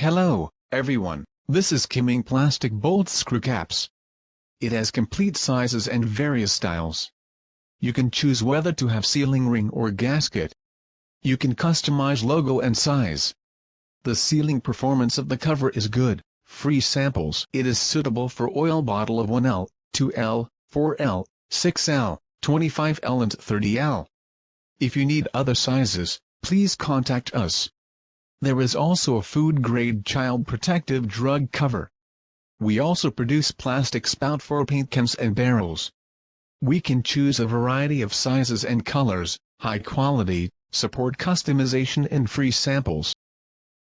Hello, everyone, this is Kimming Plastic Bolt Screw Caps. It has complete sizes and various styles. You can choose whether to have sealing ring or gasket. You can customize logo and size. The sealing performance of the cover is good. Free samples. It is suitable for oil bottle of 1L, 2L, 4L, 6L, 25L and 30L. If you need other sizes, please contact us. There is also a food-grade child protective drug cover. We also produce plastic spout for paint cans and barrels. We can choose a variety of sizes and colors, high quality, support customization and free samples.